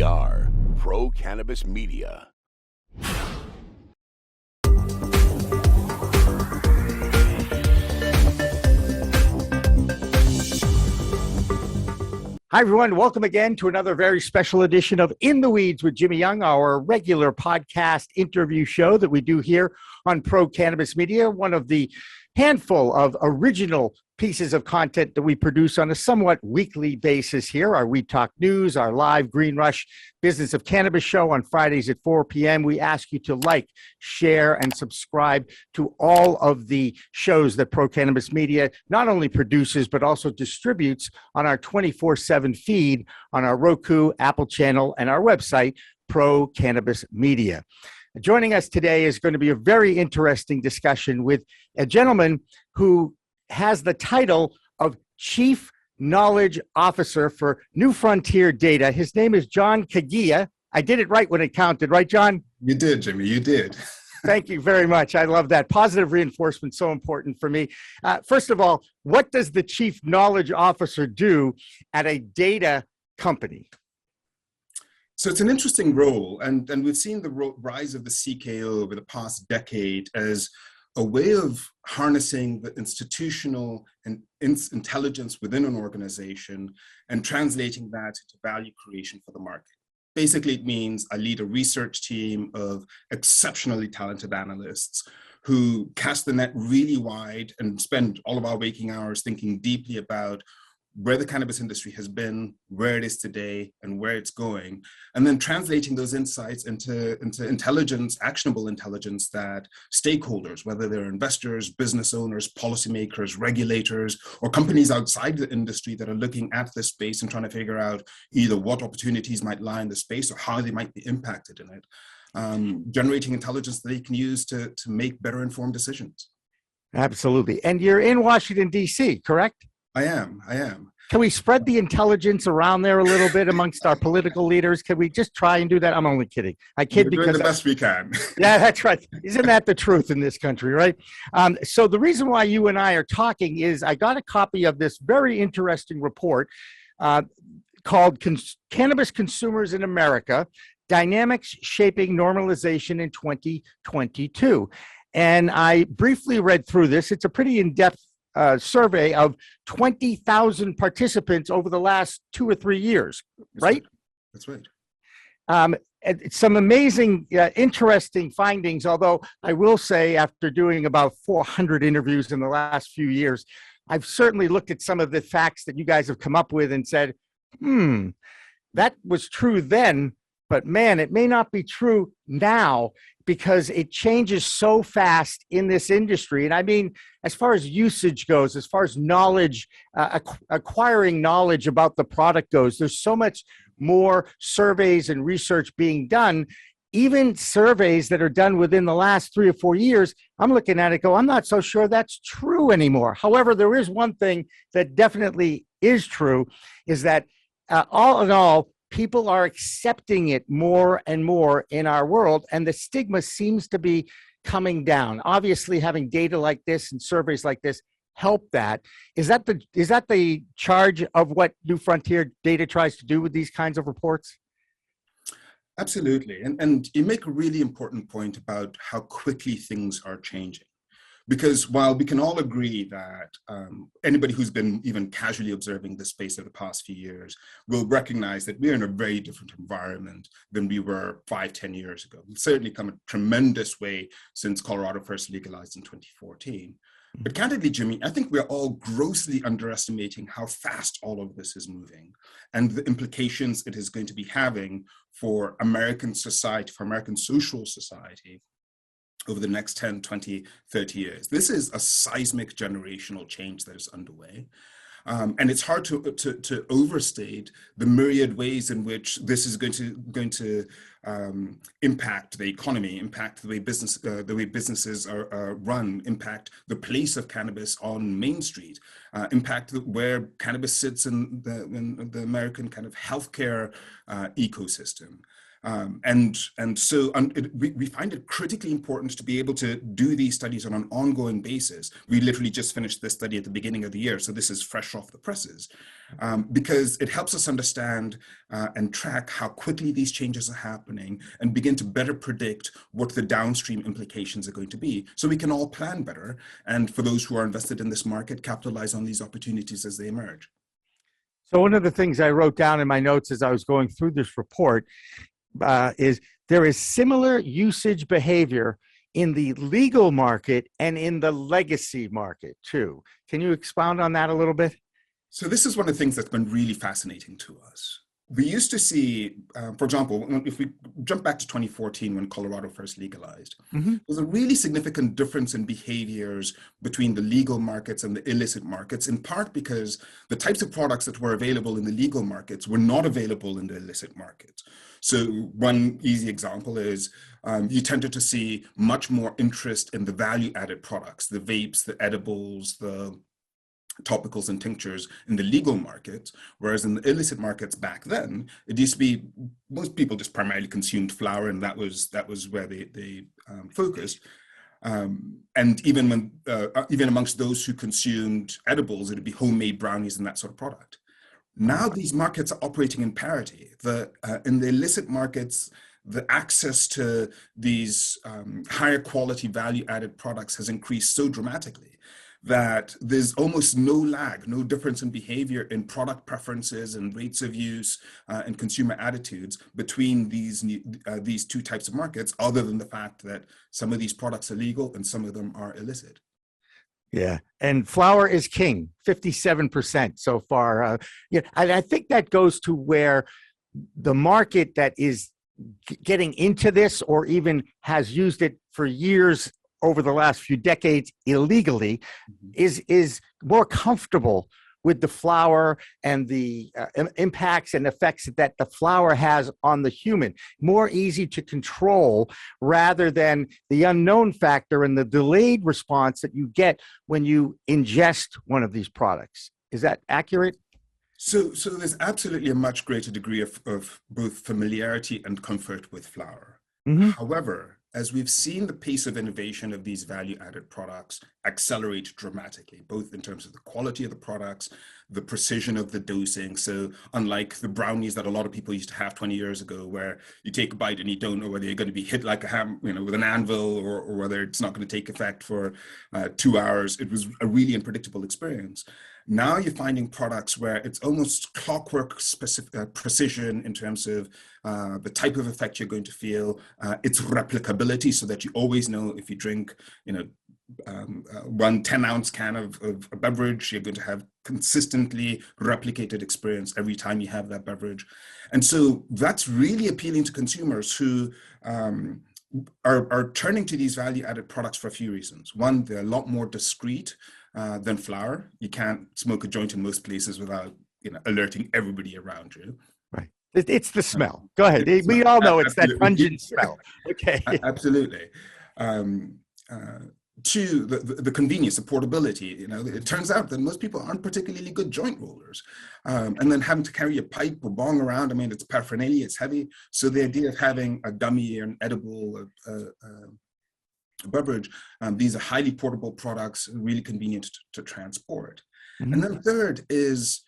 are Pro Cannabis Media. Hi, everyone. Welcome again to another very special edition of In the Weeds with Jimmy Young, our regular podcast interview show that we do here on Pro Cannabis Media, one of the handful of original pieces of content that we produce on a somewhat weekly basis here. Our We Talk News, our live Green Rush Business of Cannabis show on Fridays at 4 p.m. We ask you to like, share, and subscribe to all of the shows that Pro Cannabis Media not only produces, but also distributes on our 24/7 feed on our Roku, Apple channel, and our website, Pro Cannabis Media. Joining us today is going to be a very interesting discussion with a gentleman who has the title of Chief Knowledge Officer for New Frontier Data. His name is John Kagia. I did it right when it counted, right, John? You did, Jimmy. You did. Thank you very much. I love that. Positive reinforcement, so important for me. First of all, what does the Chief Knowledge Officer do at a data company? So it's an interesting role, and we've seen the rise of the CKO over the past decade as a way of harnessing the institutional and intelligence within an organization and translating that into value creation for the market. Basically, it means I lead a research team of exceptionally talented analysts who cast the net really wide and spend all of our waking hours thinking deeply about where the cannabis industry has been, where it is today, and where it's going, and then translating those insights into intelligence, actionable intelligence that stakeholders, whether they're investors, business owners, policymakers, regulators, or companies outside the industry that are looking at this space and trying to figure out either what opportunities might lie in the space or how they might be impacted in it, generating intelligence that they can use to make better informed decisions. Absolutely. And you're in Washington, D.C., correct? I am. Can we spread the intelligence around there a little bit amongst our political leaders? Can we just try and do that? I'm only kidding. I kid because we're doing the best we can. Yeah, that's right. Isn't that the truth in this country, right? So the reason why you and I are talking is I got a copy of this very interesting report called Cannabis Consumers in America, Dynamics Shaping Normalization in 2022. And I briefly read through this. It's a pretty in-depth survey of 20,000 participants over the last 2 or 3 years, right? That's right. Some amazing, interesting findings, although I will say after doing about 400 interviews in the last few years, I've certainly looked at some of the facts that you guys have come up with and said, that was true then, but man, it may not be true now because it changes so fast in this industry. And I mean, as far as usage goes, as far as knowledge, acquiring knowledge about the product goes, there's so much more surveys and research being done. Even surveys that are done within the last 3 or 4 years, I'm looking at it go, I'm not so sure that's true anymore. However, there is one thing that definitely is true, is that all in all, people are accepting it more and more in our world, and the stigma seems to be coming down. Obviously, having data like this and surveys like this help that. Is that the charge of what New Frontier Data tries to do with these kinds of reports? Absolutely. And you make a really important point about how quickly things are changing. Because while we can all agree that anybody who's been even casually observing this space over the past few years will recognize that we're in a very different environment than we were 5-10 years ago. We've certainly come a tremendous way since Colorado first legalized in 2014. But candidly, Jimmy, I think we're all grossly underestimating how fast all of this is moving and the implications it is going to be having for American society, for American social society, over the next 10, 20, 30 years. This is a seismic generational change that is underway. And it's hard to overstate the myriad ways in which this is going to impact the economy, impact the way businesses are run, impact the place of cannabis on Main Street, impact where cannabis sits in the American kind of healthcare ecosystem. We find it critically important to be able to do these studies on an ongoing basis. We literally just finished this study at the beginning of the year, so this is fresh off the presses, because it helps us understand and track how quickly these changes are happening and begin to better predict what the downstream implications are going to be, so we can all plan better, and for those who are invested in this market, capitalize on these opportunities as they emerge. So one of the things I wrote down in my notes as I was going through this report is there is similar usage behavior in the legal market and in the legacy market too. Can you expound on that a little bit? So this is one of the things that's been really fascinating to us. We used to see, for example, if we jump back to 2014 when Colorado first legalized, there's a really significant difference in behaviors between the legal markets and the illicit markets, in part because the types of products that were available in the legal markets were not available in the illicit markets. So one easy example is you tended to see much more interest in the value-added products, the vapes, the edibles, the topicals and tinctures in the legal markets, whereas in the illicit markets back then, it used to be most people just primarily consumed flower, and that was where they focused. And even amongst those who consumed edibles, it'd be homemade brownies and that sort of product. Now these markets are operating in parity. In the illicit markets, the access to these higher quality value-added products has increased so dramatically that there's almost no lag, no difference in behavior in product preferences and rates of use and consumer attitudes between these two types of markets, other than the fact that some of these products are legal and some of them are illicit. Yeah, and flower is king, 57% so far. And I think that goes to where the market that is getting into this or even has used it for years over the last few decades illegally is more comfortable with the flower and the impacts and effects that the flower has on the human, more easy to control rather than the unknown factor and the delayed response that you get when you ingest one of these products. Is that accurate? So there's absolutely a much greater degree of both familiarity and comfort with flower. However, as we've seen the pace of innovation of these value-added products accelerate dramatically, both in terms of the quality of the products, the precision of the dosing. So unlike the brownies that a lot of people used to have 20 years ago, where you take a bite and you don't know whether you're going to be hit like a ham, with an anvil, or whether it's not going to take effect for 2 hours, it was a really unpredictable experience. Now you're finding products where it's almost clockwork specific precision in terms of the type of effect you're going to feel, its replicability, so that you always know if you drink, one 10-ounce can of a beverage, you're going to have consistently replicated experience every time you have that beverage. And so that's really appealing to consumers who are turning to these value-added products for a few reasons. One, they're a lot more discreet than flower. You can't smoke a joint in most places without alerting everybody around you. Right. It's the smell. Go ahead. We all know it's that pungent smell. Okay. Absolutely. Two, the convenience, the portability. It turns out that most people aren't particularly good joint rollers. And then having to carry a pipe or bong around, it's paraphernalia, it's heavy. So the idea of having a gummy or an edible beverage, these are highly portable products, really convenient to transport. And then third is,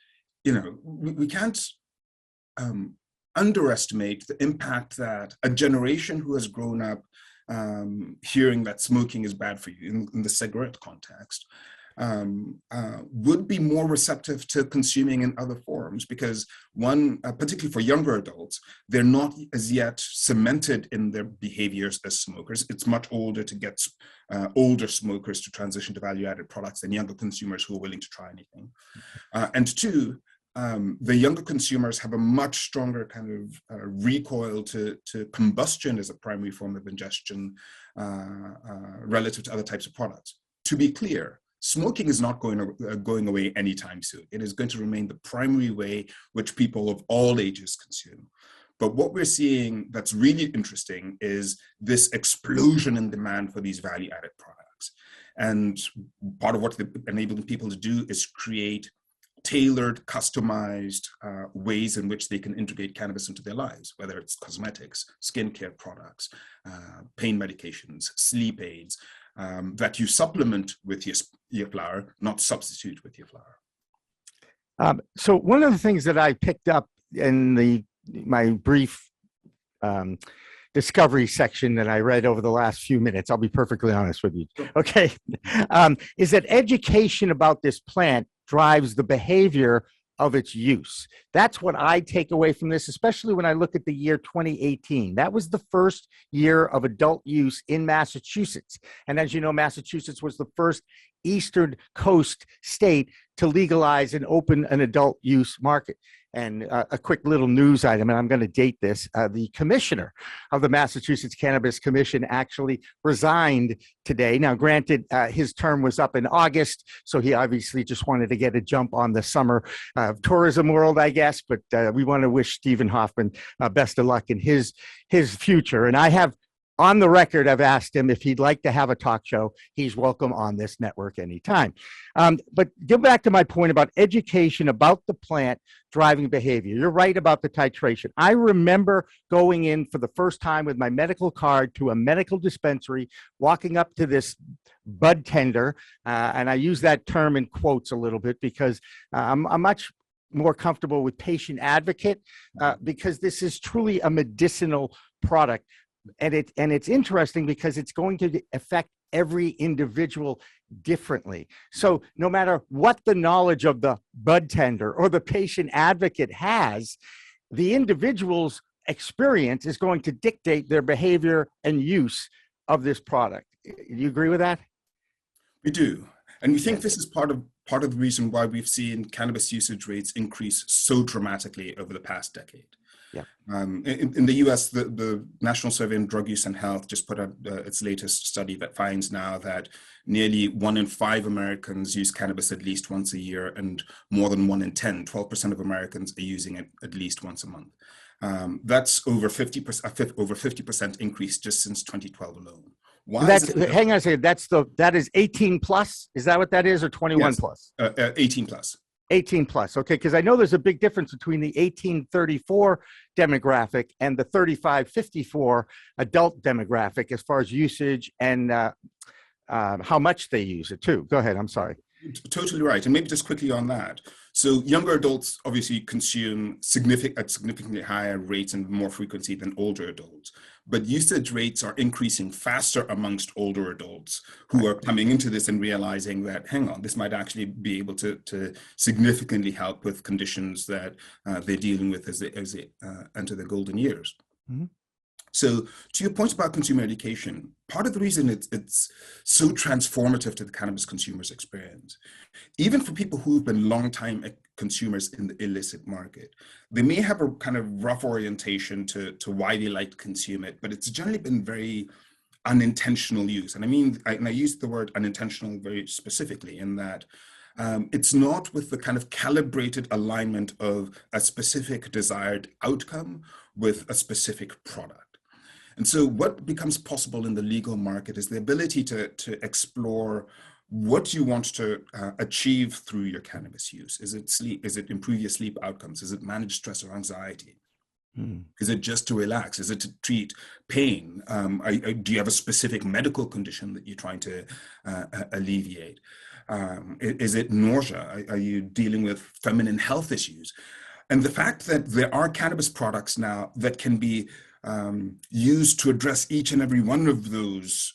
we can't underestimate the impact that a generation who has grown up hearing that smoking is bad for you in the cigarette context would be more receptive to consuming in other forms, because one, particularly for younger adults, they're not as yet cemented in their behaviors as smokers. It's much older to get older smokers to transition to value-added products than younger consumers who are willing to try anything. And two, the younger consumers have a much stronger kind of recoil to combustion as a primary form of ingestion relative to other types of products. To be clear, smoking is not going away anytime soon. It is going to remain the primary way which people of all ages consume. But what we're seeing that's really interesting is this explosion in demand for these value-added products. And part of what they're enabling people to do is create tailored, customized ways in which they can integrate cannabis into their lives, whether it's cosmetics, skincare products, pain medications, sleep aids, that you supplement with your flower, not substitute with your flower. So one of the things that I picked up in my brief discovery section that I read over the last few minutes, I'll be perfectly honest with you, okay, is that education about this plant drives the behavior of its use. That's what I take away from this, especially when I look at the year 2018. That was the first year of adult use in Massachusetts. And as you know, Massachusetts was the first Eastern Coast state to legalize and open an adult use market. And a quick little news item, and I'm going to date this, the commissioner of the Massachusetts Cannabis Commission actually resigned today. Now, granted, his term was up in August, so he obviously just wanted to get a jump on the summer tourism world, I guess, but we want to wish Stephen Hoffman best of luck in his future. And I have, on the record, I've asked him if he'd like to have a talk show. He's welcome on this network anytime. But get back to my point about education about the plant driving behavior. You're right about the titration. I remember going in for the first time with my medical card to a medical dispensary, walking up to this bud tender, and I use that term in quotes a little bit because I'm much more comfortable with patient advocate because this is truly a medicinal product. And it's interesting because it's going to affect every individual differently. So no matter what the knowledge of the bud tender or the patient advocate has, the individual's experience is going to dictate their behavior and use of this product. Do you agree with that? We do. And we think this is part of the reason why we've seen cannabis usage rates increase so dramatically over the past decade. Yeah. In the US, the National Survey on Drug Use and Health just put out its latest study that finds now that nearly 1 in 5 Americans use cannabis at least once a year, and more than 1 in 10, 12% of Americans are using it at least once a month. That's over 50% increase just since 2012 alone. Hang on a second. That is 18 plus. Is that what that is, or 21 yes, plus? 18 plus. 18 plus. Okay, because I know there's a big difference between the 18-34 demographic and the 35-54 adult demographic as far as usage and how much they use it too. Go ahead. I'm sorry. Totally right. And maybe just quickly on that. So younger adults obviously consume at significantly higher rates and more frequency than older adults. But usage rates are increasing faster amongst older adults who are coming into this and realizing that, hang on, this might actually be able to significantly help with conditions that they're dealing with as they enter their golden years. Mm-hmm. So to your point about consumer education, part of the reason it's so transformative to the cannabis consumer's experience, even for people who've been long-time consumers in the illicit market, they may have a kind of rough orientation to why they like to consume it, but it's generally been very unintentional use. And I use the word unintentional very specifically in that it's not with the kind of calibrated alignment of a specific desired outcome with a specific product. And so what becomes possible in the legal market is the ability to explore what you want to achieve through your cannabis use. Is it sleep? Is it improve your sleep outcomes? Is it manage stress or anxiety? Is it just to relax? Is it to treat pain? Do you have a specific medical condition that you're trying to alleviate? Is it nausea? Are you dealing with feminine health issues? And the fact that there are cannabis products now that can be used to address each and every one of those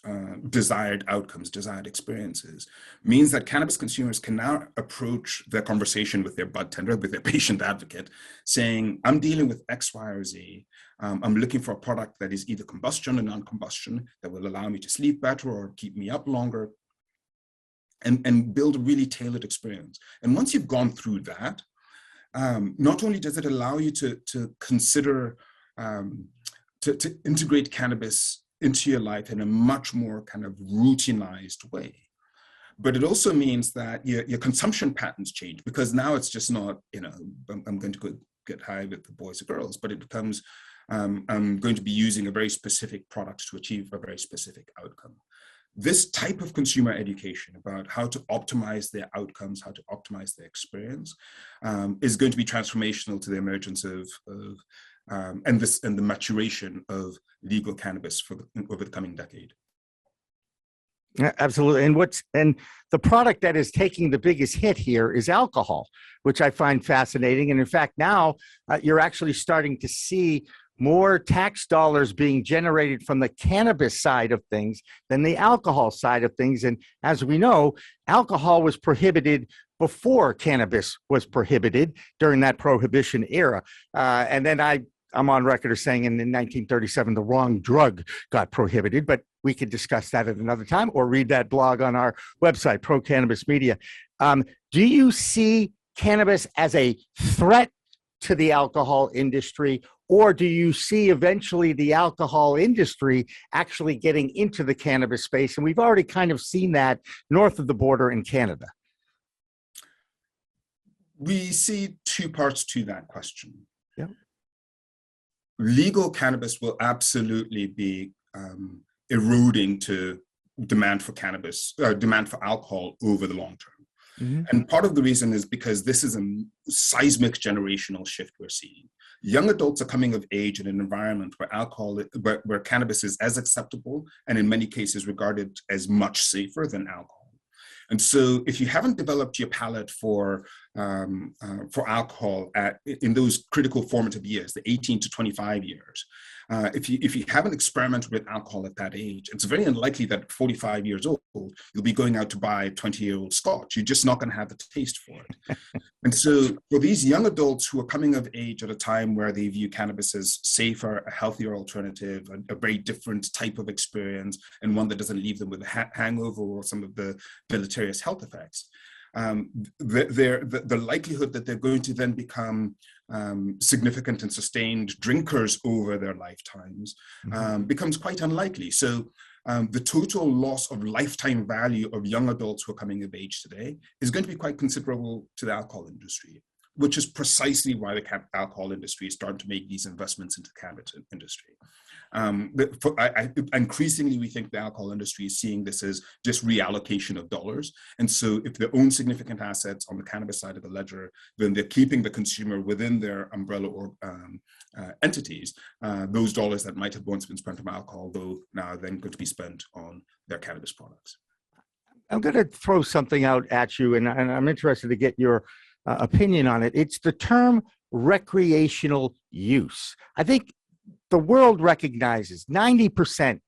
desired outcomes, desired experiences, means that cannabis consumers can now approach their conversation with their bud tender, with their patient advocate, saying, I'm dealing with X, Y, or Z. I'm looking for a product that is either combustion or non-combustion that will allow me to sleep better or keep me up longer, and build a really tailored experience. And once you've gone through that, not only does it allow you to consider to integrate cannabis into your life in a much more kind of routinized way, but it also means that your consumption patterns change, because now it's just not, I'm going to go get high with the boys or girls, but it becomes, I'm going to be using a very specific product to achieve a very specific outcome. this type of consumer education about how to optimize their outcomes, how to optimize their experience, is going to be transformational to the emergence and the maturation of legal cannabis over the coming decade. Yeah, absolutely. And the product that is taking the biggest hit here is alcohol, which I find fascinating. And in fact, now you're actually starting to see more tax dollars being generated from the cannabis side of things than the alcohol side of things. And as we know, alcohol was prohibited before cannabis was prohibited during that prohibition era. And then I'm on record as saying in 1937, the wrong drug got prohibited, but we could discuss that at another time or read that blog on our website, Pro Cannabis Media. Do you see cannabis as a threat to the alcohol industry, or do you see eventually the alcohol industry actually getting into the cannabis space? And we've already kind of seen that north of the border in Canada. We see two parts to that question. Yeah. Legal cannabis will absolutely be eroding to demand for alcohol over the long term. Mm-hmm. And part of the reason is because this is a seismic generational shift we're seeing. Young adults are coming of age in an environment where cannabis is as acceptable and in many cases regarded as much safer than alcohol. And so if you haven't developed your palate for alcohol in those critical formative years, the 18 to 25 years, if you haven't experimented with alcohol at that age, it's very unlikely that at 45 years old, you'll be going out to buy 20-year-old scotch. You're just not going to have the taste for it. And so for these young adults who are coming of age at a time where they view cannabis as safer, a healthier alternative, a very different type of experience, and one that doesn't leave them with a hangover or some of the deleterious health effects, the likelihood that they're going to then become significant and sustained drinkers over their lifetimes becomes quite unlikely. So the total loss of lifetime value of young adults who are coming of age today is going to be quite considerable to the alcohol industry, which is precisely why the alcohol industry is starting to make these investments into the cannabis industry. Increasingly, we think the alcohol industry is seeing this as just reallocation of dollars. And so if they own significant assets on the cannabis side of the ledger, then they're keeping the consumer within their umbrella or entities. Those dollars that might have once been spent on alcohol, though now are then going to be spent on their cannabis products. I'm going to throw something out at you, and I'm interested to get your opinion on it. It's the term recreational use. I think the world recognizes, 90%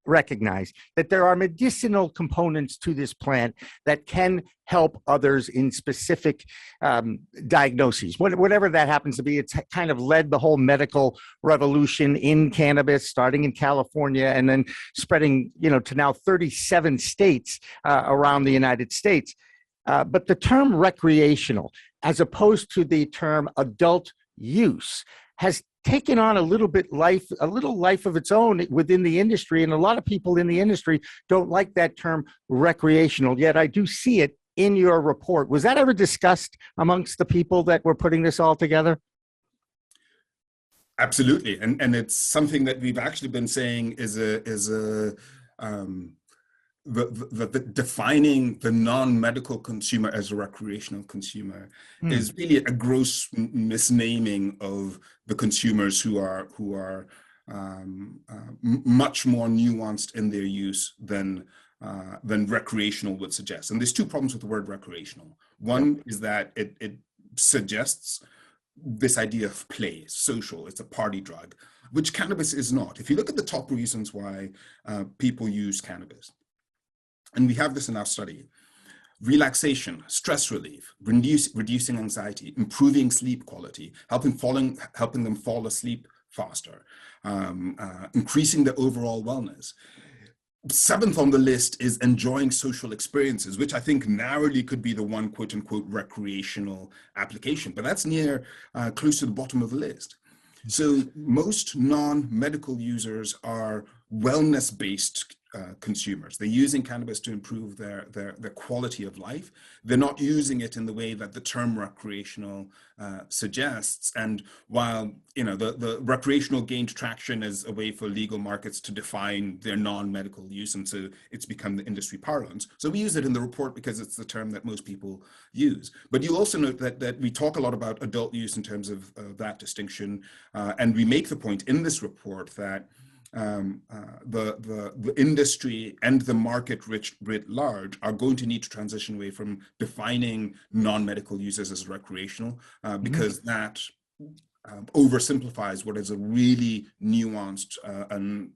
recognize that there are medicinal components to this plant that can help others in specific diagnoses, whatever that happens to be. It's kind of led the whole medical revolution in cannabis, starting in California and then spreading, to now 37 states around the United States. But the term recreational, as opposed to the term adult use, has taken on a little life of its own within the industry. And a lot of people in the industry don't like that term recreational, yet I do see it in your report. Was that ever discussed amongst the people that were putting this all together? Absolutely. And it's something that we've actually been saying is defining the non-medical consumer as a recreational consumer is really a gross misnaming of the consumers who are much more nuanced in their use than recreational would suggest. And there's two problems with the word recreational. One is that it suggests this idea of play, social. It's a party drug, which cannabis is not. If you look at the top reasons why people use cannabis, and we have this in our study: relaxation, stress relief, reducing anxiety, improving sleep quality, helping them fall asleep faster, increasing their overall wellness. Seventh on the list is enjoying social experiences, which I think narrowly could be the one quote unquote recreational application, but that's close to the bottom of the list. So most non-medical users are wellness-based consumers. They're using cannabis to improve their quality of life. They're not using it in the way that the term recreational suggests. And while the recreational gained traction as a way for legal markets to define their non-medical use, and so it's become the industry parlance. So we use it in the report because it's the term that most people use. But you'll also note that we talk a lot about adult use in terms of that distinction, and we make the point in this report that the industry and the market writ large are going to need to transition away from defining non-medical uses as recreational, because that oversimplifies what is a really nuanced and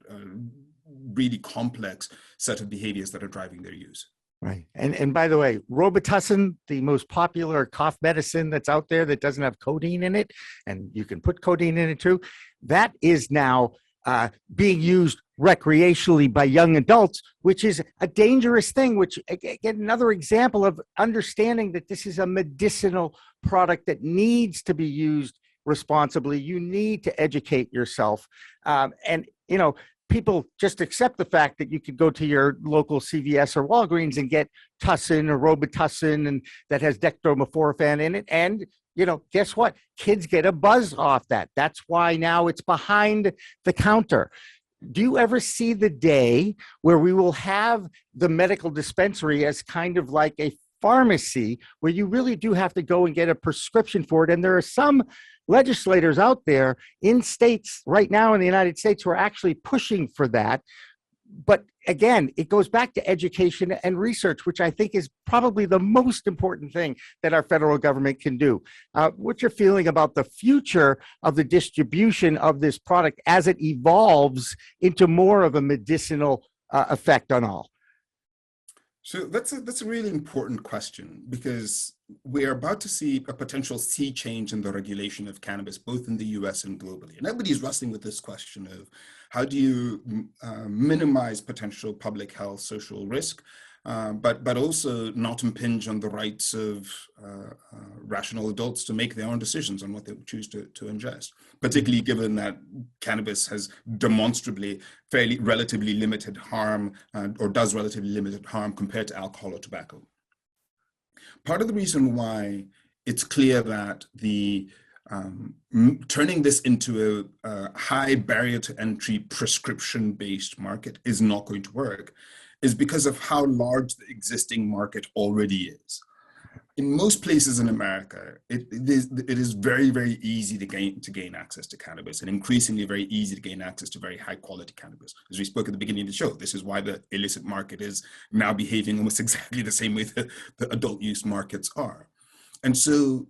really complex set of behaviors that are driving their use. Right. And by the way, Robitussin, the most popular cough medicine that's out there that doesn't have codeine in it, and you can put codeine in it too, that is now being used recreationally by young adults, which is a dangerous thing, which again, another example of understanding that this is a medicinal product that needs to be used responsibly. You need to educate yourself. And, people just accept the fact that you could go to your local CVS or Walgreens and get Tussin or Robitussin, and that has dextromethorphan in it. And guess what? Kids get a buzz off that. That's why now it's behind the counter. Do you ever see the day where we will have the medical dispensary as kind of like a pharmacy where you really do have to go and get a prescription for it? And there are some legislators out there in states right now in the United States who are actually pushing for that. But again, it goes back to education and research, which I think is probably the most important thing that our federal government can do. What's your feeling about the future of the distribution of this product as it evolves into more of a medicinal effect on all? So that's a really important question, because we are about to see a potential sea change in the regulation of cannabis, both in the US and globally. And everybody's wrestling with this question of how do you minimize potential public health, social risk, but also not impinge on the rights of rational adults to make their own decisions on what they choose to ingest, particularly given that cannabis has demonstrably relatively limited harm, or does relatively limited harm compared to alcohol or tobacco. Part of the reason why it's clear that the turning this into a high barrier to entry prescription-based market is not going to work is because of how large the existing market already is. In most places in America, it is very, very easy to gain access to cannabis, and increasingly very easy to gain access to very high quality cannabis. As we spoke at the beginning of the show, this is why the illicit market is now behaving almost exactly the same way that the adult use markets are. And so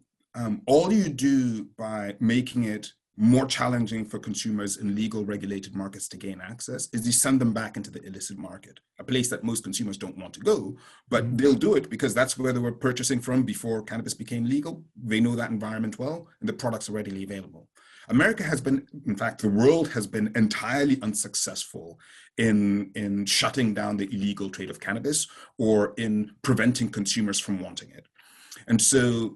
all you do by making it more challenging for consumers in legal regulated markets to gain access is you send them back into the illicit market, a place that most consumers don't want to go, but they'll do it because that's where they were purchasing from before cannabis became legal. They know that environment well, and the products are readily available. America has been, in fact, the world has been entirely unsuccessful in shutting down the illegal trade of cannabis or in preventing consumers from wanting it. And so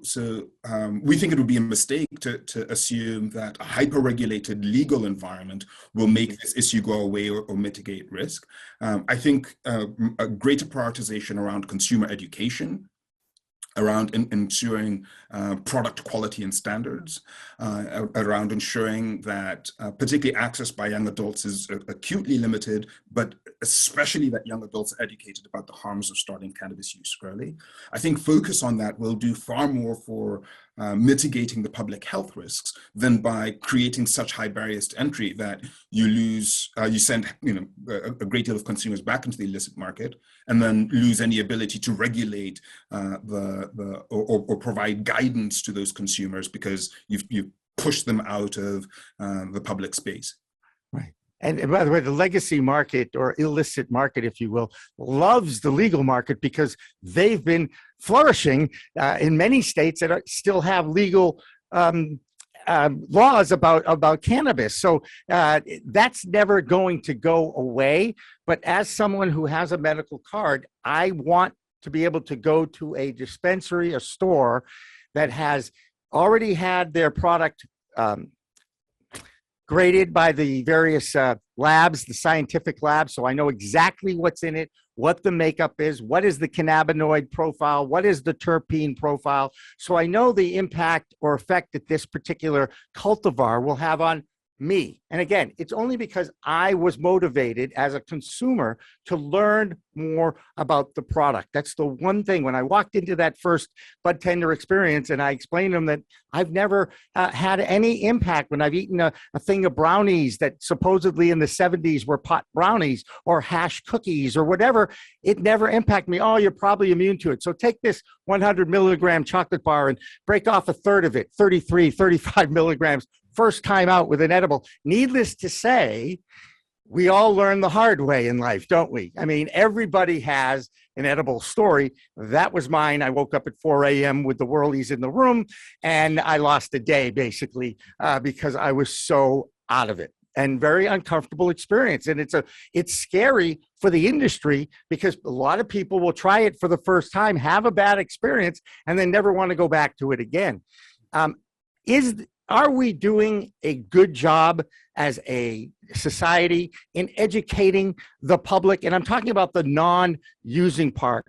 we think it would be a mistake to assume that a hyper-regulated legal environment will make this issue go away or mitigate risk. I think a greater prioritization around consumer education, around ensuring product quality and standards, around ensuring that particularly access by young adults is acutely limited, but especially that young adults are educated about the harms of starting cannabis use early. I think focus on that will do far more for mitigating the public health risks than by creating such high barriers to entry that you send a great deal of consumers back into the illicit market and then lose any ability to regulate or provide guidance to those consumers because you've pushed them out of the public space. Right. And by the way, the legacy market or illicit market, if you will, loves the legal market because they've been flourishing in many states that still have legal laws about cannabis. So that's never going to go away. But as someone who has a medical card, I want to be able to go to a dispensary, a store that has already had their product graded by the various labs, the scientific labs. So I know exactly what's in it, what the makeup is, what is the cannabinoid profile, what is the terpene profile. So I know the impact or effect that this particular cultivar will have on me. And again, it's only because I was motivated as a consumer to learn more about the product. That's the one thing. When I walked into that first bud tender experience and I explained to them that I've never had any impact when I've eaten a thing of brownies that supposedly in the 70s were pot brownies or hash cookies or whatever, it never impacted me. Oh, you're probably immune to it. So take this 100 milligram chocolate bar and break off a third of it, 33, 35 milligrams, first time out with an edible. Needless to say, we all learn the hard way in life, don't we? I mean, everybody has an edible story. That was mine. I woke up at 4 a.m. with the whirlies in the room, and I lost a day, basically, because I was so out of it. And very uncomfortable experience. And it's scary for the industry because a lot of people will try it for the first time, have a bad experience, and then never want to go back to it again. Are we doing a good job as a society in educating the public? And I'm talking about the non-using public,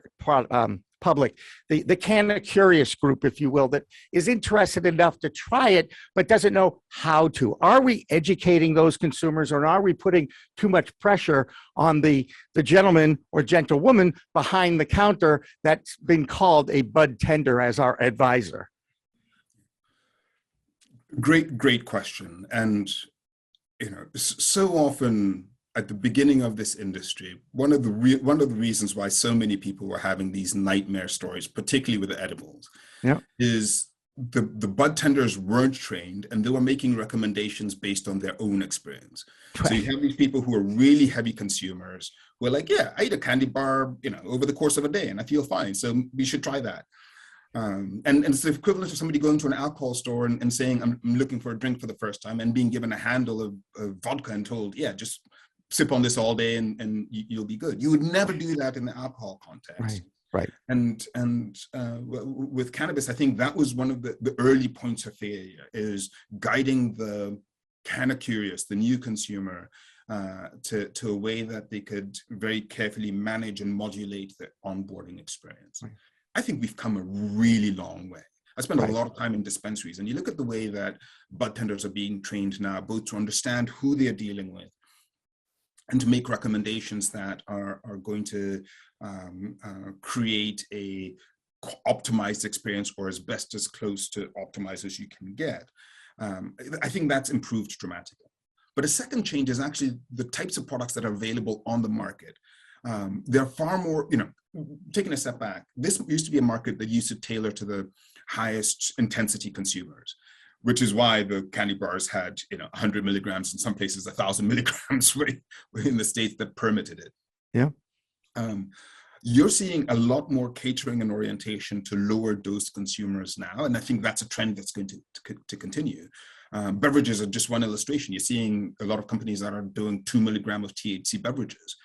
the Canna Curious group, if you will, that is interested enough to try it, but doesn't know how to. Are we educating those consumers, or are we putting too much pressure on the gentleman or gentlewoman behind the counter that's been called a bud tender as our advisor? Great question. And, so often at the beginning of this industry, one of the reasons why so many people were having these nightmare stories, particularly with the edibles, is the bud tenders weren't trained and they were making recommendations based on their own experience. Right. So you have these people who are really heavy consumers who are like, yeah, I eat a candy bar, over the course of a day and I feel fine. So we should try that. And it's the equivalent of somebody going to an alcohol store and saying, I'm looking for a drink for the first time, and being given a handle of vodka and told, yeah, just sip on this all day and you'll be good. You would never do that in the alcohol context. Right. And with cannabis, I think that was one of the early points of failure, is guiding the Canna Curious, the new consumer, to a way that they could very carefully manage and modulate the onboarding experience. Right. I think we've come a really long way. I spend a lot of time in dispensaries, and you look at the way that bud tenders are being trained now, both to understand who they're dealing with and to make recommendations that are going to create a optimized experience, or as best as close to optimized as you can get. I think that's improved dramatically. But a second change is actually the types of products that are available on the market. They're far more, taking a step back, this used to be a market that used to tailor to the highest intensity consumers, which is why the candy bars had, 100 milligrams, in some places 1,000 milligrams in the states that permitted it. Yeah. You're seeing a lot more catering and orientation to lower dose consumers now, and I think that's a trend that's going to continue. Beverages are just one illustration. You're seeing a lot of companies that are doing 2 milligram of THC beverages.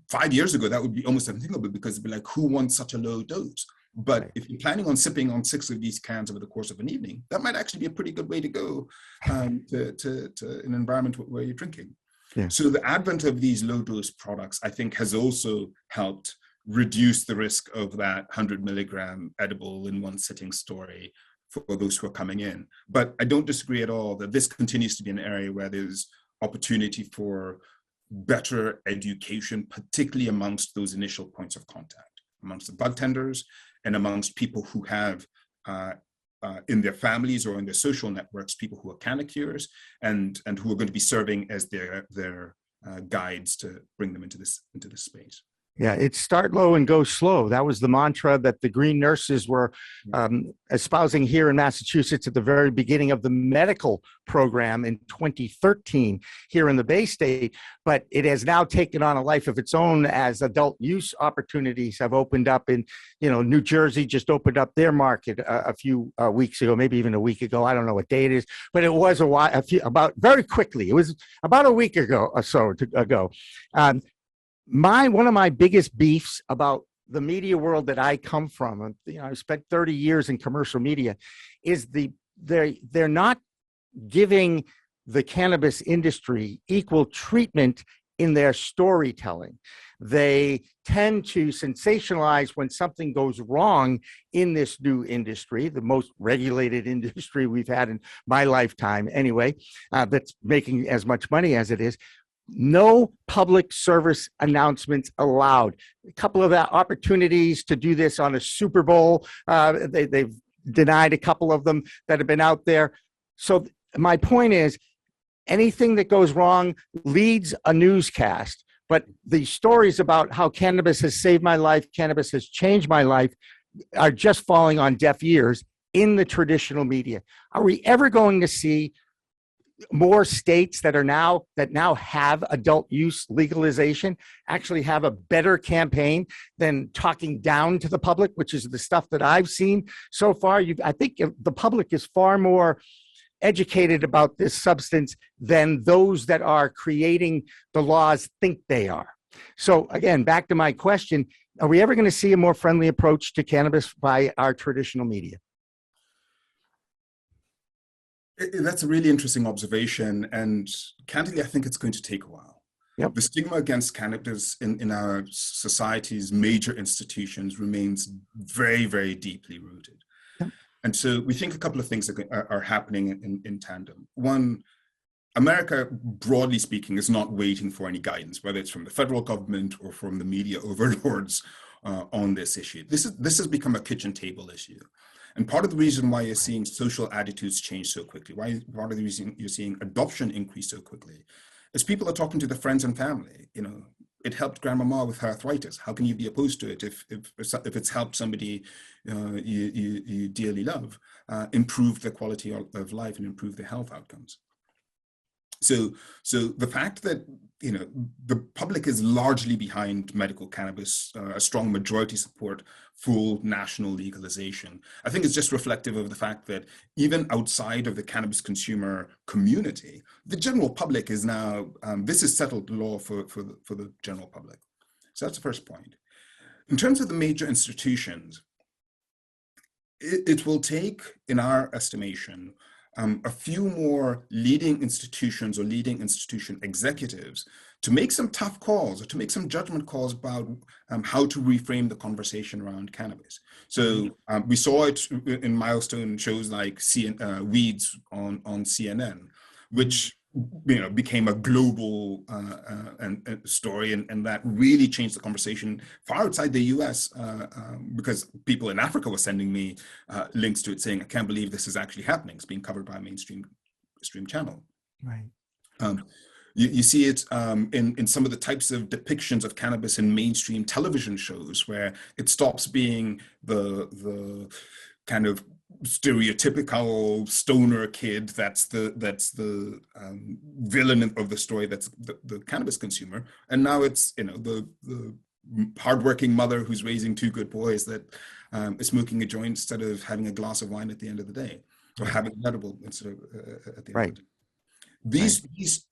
5 years ago, that would be almost unthinkable, because it'd be like, who wants such a low dose? But if you're planning on sipping on 6 of these cans over the course of an evening, that might actually be a pretty good way to go to an environment where you're drinking. Yeah. So the advent of these low dose products, I think, has also helped reduce the risk of that 100 milligram edible in one sitting story for those who are coming in. But I don't disagree at all that this continues to be an area where there's opportunity for better education, particularly amongst those initial points of contact, amongst the bud tenders and amongst people who have in their families or in their social networks, people who are Canna Curious and who are going to be serving as their guides to bring them into this space. Yeah, it's start low and go slow. That was the mantra that the green nurses were espousing here in Massachusetts at the very beginning of the medical program in 2013 here in the Bay State. But it has now taken on a life of its own as adult use opportunities have opened up in, New Jersey just opened up their market a few weeks ago, maybe even a week ago. I don't know what day it is, but it was very quickly. It was about a week ago or so ago. One of my biggest beefs about the media world that I come from, I spent 30 years in commercial media, is they're not giving the cannabis industry equal treatment in their storytelling. They tend to sensationalize when something goes wrong in this new industry, the most regulated industry we've had in my lifetime anyway, that's making as much money as it is. No public service announcements allowed. A couple of opportunities to do this on a Super Bowl. They've denied a couple of them that have been out there. So my point is, anything that goes wrong leads a newscast. But the stories about how cannabis has saved my life, cannabis has changed my life, are just falling on deaf ears in the traditional media. Are we ever going to see more states that now have adult use legalization actually have a better campaign than talking down to the public, which is the stuff that I've seen so far? I think the public is far more educated about this substance than those that are creating the laws think they are. So again, back to my question, are we ever going to see a more friendly approach to cannabis by our traditional media? That's a really interesting observation, and candidly, I think it's going to take a while. Yep. The stigma against cannabis in our society's major institutions remains very, very deeply rooted. Yep. And so we think a couple of things are happening in tandem. One, America, broadly speaking, is not waiting for any guidance, whether it's from the federal government or from the media overlords on this issue. This has become a kitchen table issue. And part of the reason why you're seeing social attitudes change so quickly, part of the reason you're seeing adoption increase so quickly, is people are talking to their friends and family. You know, it helped grandmama with her arthritis. How can you be opposed to it if it's helped somebody you dearly love improve their quality of life and improve their health outcomes? So the fact that, you know, the public is largely behind medical cannabis, a strong majority support full national legalization, I think is just reflective of the fact that even outside of the cannabis consumer community, the general public is now, this is settled law for the general public. So that's the first point. In terms of the major institutions, it will take, in our estimation, a few more leading institutions or leading institution executives to make some tough calls or to make some judgment calls about how to reframe the conversation around cannabis. So we saw it in milestone shows like Weeds on CNN, which, you know, became a global story, and that really changed the conversation far outside the US, because people in Africa were sending me links to it saying, I can't believe this is actually happening. It's being covered by a mainstream channel. Right. You see it in some of the types of depictions of cannabis in mainstream television shows, where it stops being the kind of stereotypical stoner kid that's the villain of the story, that's the cannabis consumer, and now it's, you know, the hardworking mother who's raising two good boys that is smoking a joint instead of having a glass of wine at the end of the day, or having an edible instead of at the end of the day. These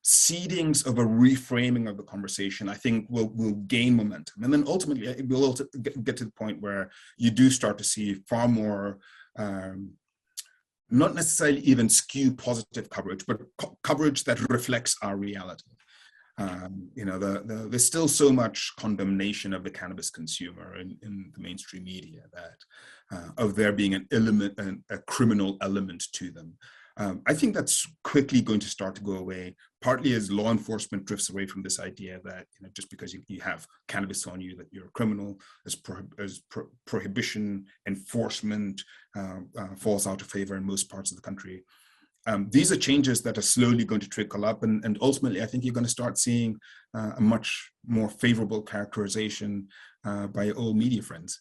seedings of a reframing of the conversation, I think, will gain momentum. And then ultimately, it will also get to the point where you do start to see far more, not necessarily even skew positive coverage, but coverage that reflects our reality. You know, there's still so much condemnation of the cannabis consumer in the mainstream media, that of there being an element, a criminal element to them. I think that's quickly going to start to go away, partly as law enforcement drifts away from this idea that, you know, just because you have cannabis on you, that you're a criminal, as prohibition enforcement falls out of favor in most parts of the country. These are changes that are slowly going to trickle up, and ultimately, I think you're going to start seeing a much more favorable characterization by all media friends.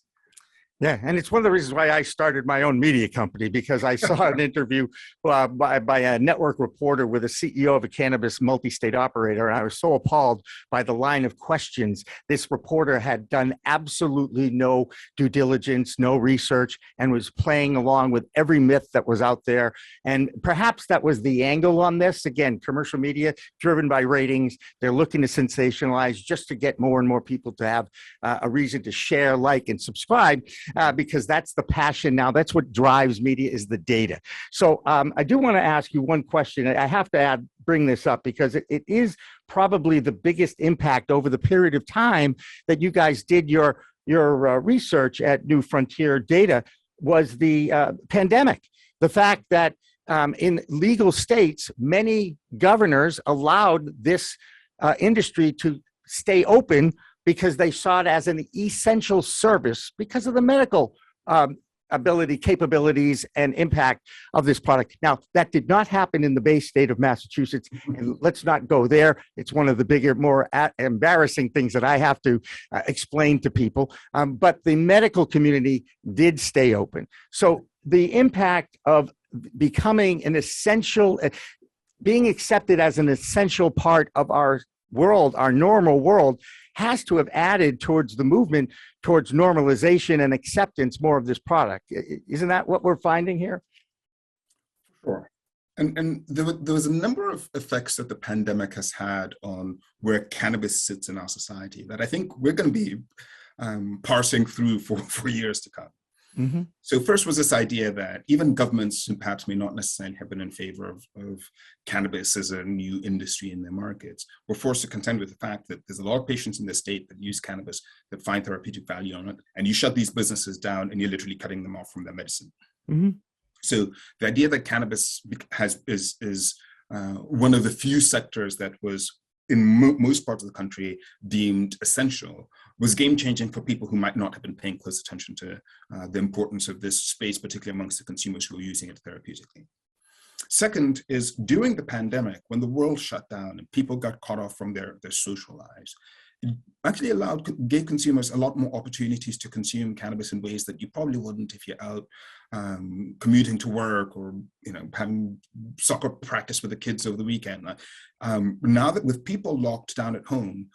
Yeah, and it's one of the reasons why I started my own media company, because I saw an interview by a network reporter with a CEO of a cannabis multi-state operator, and I was so appalled by the line of questions. This reporter had done absolutely no due diligence, no research, and was playing along with every myth that was out there. And perhaps that was the angle on this. Again, commercial media driven by ratings. They're looking to sensationalize just to get more and more people to have a reason to share, like, and subscribe. because that's the passion now. That's what drives media, is the data. So I do want to ask you one question. I have to bring this up because it is probably the biggest impact over the period of time that you guys did your research at New Frontier Data was the pandemic. The fact that in legal states, many governors allowed this industry to stay open because they saw it as an essential service because of the medical capabilities, and impact of this product. Now, that did not happen in the Bay State of Massachusetts, and let's not go there. It's one of the bigger, more embarrassing things that I have to explain to people. But the medical community did stay open. So the impact of becoming an essential, being accepted as an essential part of our world, our normal world, has to have added towards the movement towards normalization and acceptance more of this product. Isn't that what we're finding here? Sure. And there was a number of effects that the pandemic has had on where cannabis sits in our society that I think we're going to be parsing through for years to come. Mm-hmm. So first was this idea that even governments who perhaps may not necessarily have been in favor of cannabis as a new industry in their markets were forced to contend with the fact that there's a lot of patients in the state that use cannabis that find therapeutic value on it, and you shut these businesses down and you're literally cutting them off from their medicine. Mm-hmm. So the idea that cannabis is one of the few sectors that was in most parts of the country deemed essential was game-changing for people who might not have been paying close attention to the importance of this space, particularly amongst the consumers who are using it therapeutically. Second is during the pandemic, when the world shut down and people got cut off from their social lives, it actually gave consumers a lot more opportunities to consume cannabis in ways that you probably wouldn't if you're out commuting to work or having soccer practice with the kids over the weekend. Now that with people locked down at home,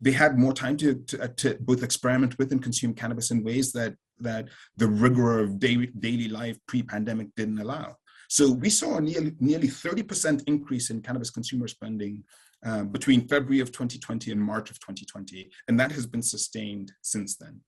they had more time to both experiment with and consume cannabis in ways that the rigor of daily life pre-pandemic didn't allow. So we saw a nearly 30% increase in cannabis consumer spending between February of 2020 and March of 2020, and that has been sustained since then.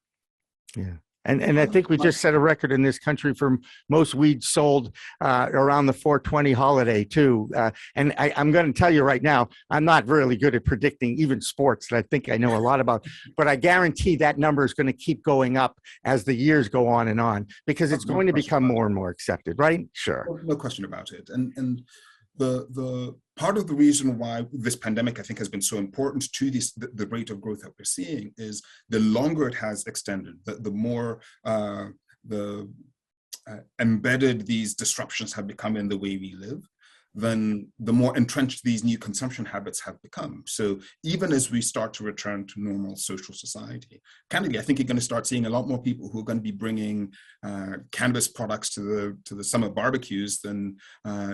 Yeah. And I think we just set a record in this country for most weed sold around the 420 holiday too. And I'm going to tell you right now, I'm not really good at predicting even sports that I think I know a lot about, but I guarantee that number is going to keep going up as the years go on because it's going to become more and more accepted, right? Sure. No question about it. And the part of the reason why this pandemic, I think, has been so important to the rate of growth that we're seeing is the longer it has extended, the more embedded these disruptions have become in the way we live, then the more entrenched these new consumption habits have become. So even as we start to return to normal social society, candidly, I think you're going to start seeing a lot more people who are going to be bringing cannabis products to the summer barbecues than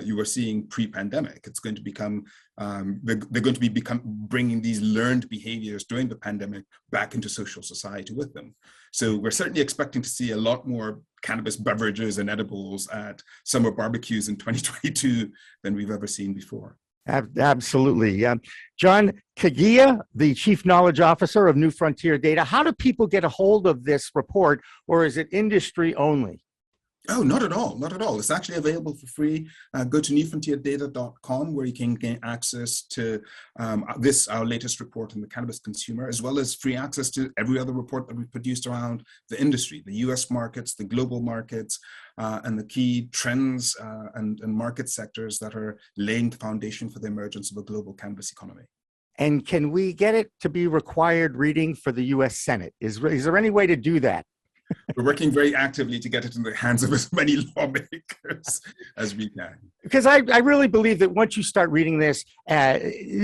you were seeing pre-pandemic. It's going to become they're going to be bringing these learned behaviors during the pandemic back into social society with them. So we're certainly expecting to see a lot more cannabis beverages and edibles at summer barbecues in 2022 than we've ever seen before. Absolutely. John Kagia, the Chief Knowledge Officer of New Frontier Data. How do people get a hold of this report, or is it industry only? Oh, not at all. Not at all. It's actually available for free. Go to newfrontierdata.com where you can gain access to our latest report on the cannabis consumer, as well as free access to every other report that we've produced around the industry, the US markets, the global markets, and the key trends and market sectors that are laying the foundation for the emergence of a global cannabis economy. And can we get it to be required reading for the US Senate? Is there any way to do that? We're working very actively to get it in the hands of as many lawmakers as we can. Because I really believe that once you start reading this, it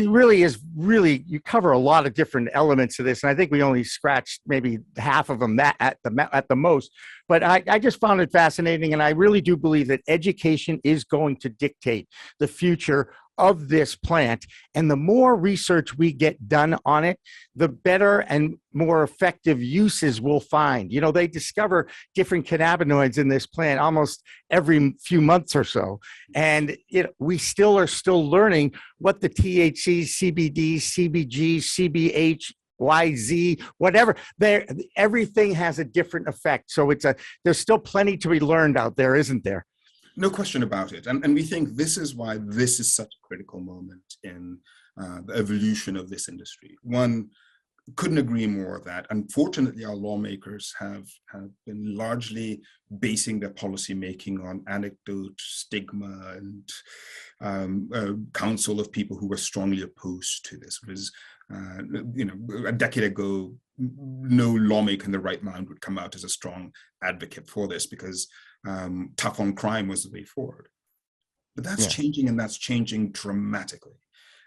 you cover a lot of different elements of this. And I think we only scratched maybe half of them at the most. But I just found it fascinating. And I really do believe that education is going to dictate the future of this plant. And the more research we get done on it, the better and more effective uses we'll find. They discover different cannabinoids in this plant almost every few months or so. And we are still learning what the THC, CBD, CBG, CBH, Y, Z, whatever. Everything has a different effect. So there's still plenty to be learned out there, isn't there? No question about it. And we think this is why this is such a critical moment in the evolution of this industry. One, couldn't agree more that unfortunately our lawmakers have been largely basing their policy making on anecdote, stigma, and counsel of people who were strongly opposed to this. Because a decade ago, no lawmaker in the right mind would come out as a strong advocate for this because tough on crime was the way forward. But that's changing, and that's changing dramatically.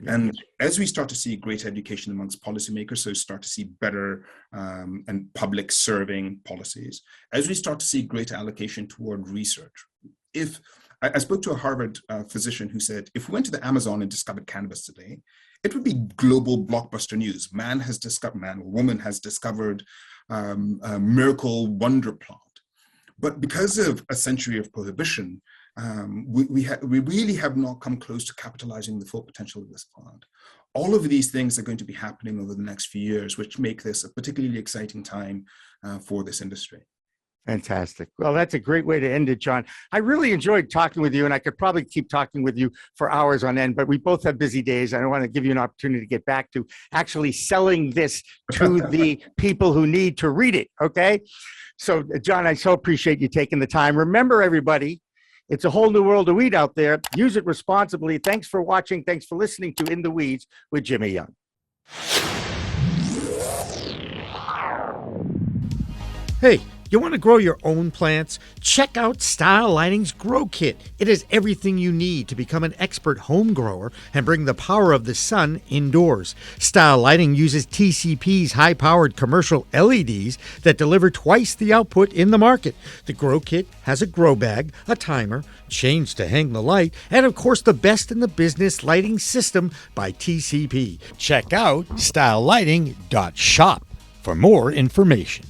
And as we start to see greater education amongst policymakers, so start to see better and public serving policies, as we start to see greater allocation toward research. If I spoke to a Harvard physician who said, if we went to the Amazon and discovered cannabis today, it would be global blockbuster news. Man or woman has discovered a miracle wonder plant. But because of a century of prohibition, we really have not come close to capitalizing the full potential of this plant. All of these things are going to be happening over the next few years, which make this a particularly exciting time for this industry. Fantastic. Well, that's a great way to end it, John. I really enjoyed talking with you, and I could probably keep talking with you for hours on end, but we both have busy days. I want to give you an opportunity to get back to actually selling this to the people who need to read it, okay? So, John, I so appreciate you taking the time. Remember, everybody, it's a whole new world of weed out there. Use it responsibly. Thanks for watching. Thanks for listening to In the Weeds with Jimmy Young. Hey, you want to grow your own plants? Check out Style Lighting's Grow Kit. It has everything you need to become an expert home grower and bring the power of the sun indoors. Style Lighting uses TCP's high-powered commercial LEDs that deliver twice the output in the market. The Grow Kit has a grow bag, a timer, chains to hang the light, and of course the best in the business lighting system by TCP. Check out stylelighting.shop for more information.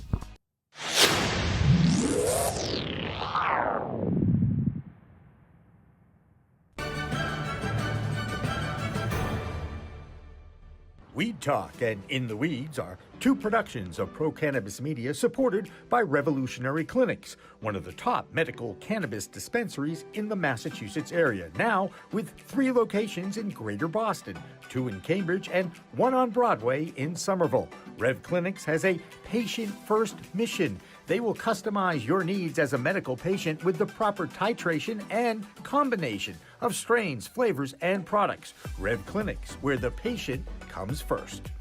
Weed Talk and In the Weeds are two productions of Pro Cannabis Media supported by Revolutionary Clinics, one of the top medical cannabis dispensaries in the Massachusetts area, now with 3 locations in Greater Boston, 2 in Cambridge and 1 on Broadway in Somerville. Rev Clinics has a patient-first mission. They will customize your needs as a medical patient with the proper titration and combination of strains, flavors, and products. Rev Clinics, where the patient comes first.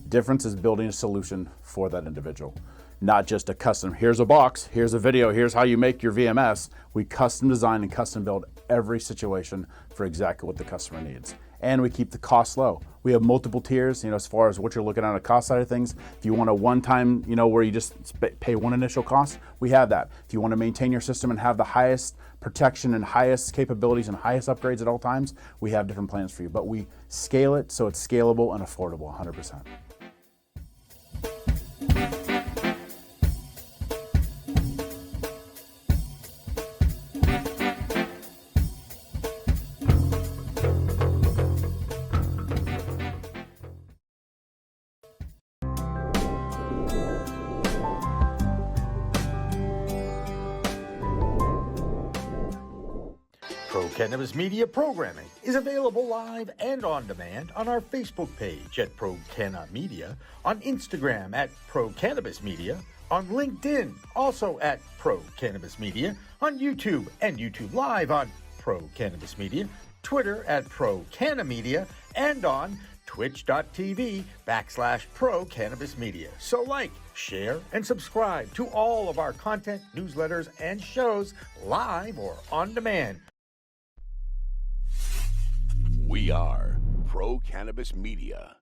Difference is building a solution for that individual. Not just a custom, here's a box, here's a video, here's how you make your VMS. We custom design and custom build every situation for exactly what the customer needs. And we keep the cost low. We have multiple tiers, as far as what you're looking at on the cost side of things. If you want a one-time, where you just pay one initial cost, we have that. If you want to maintain your system and have the highest protection and highest capabilities and highest upgrades at all times, we have different plans for you. But we scale it so it's scalable and affordable 100%. Pro Cannabis Media programming is available live and on demand on our Facebook page at Pro Canna Media, on Instagram at Pro Cannabis Media, on LinkedIn also at Pro Cannabis Media, on YouTube and YouTube Live on Pro Cannabis Media, Twitter at Pro Canna Media, and on twitch.tv/Pro Cannabis Media. So like, share, and subscribe to all of our content, newsletters, and shows live or on demand. We are Pro Cannabis Media.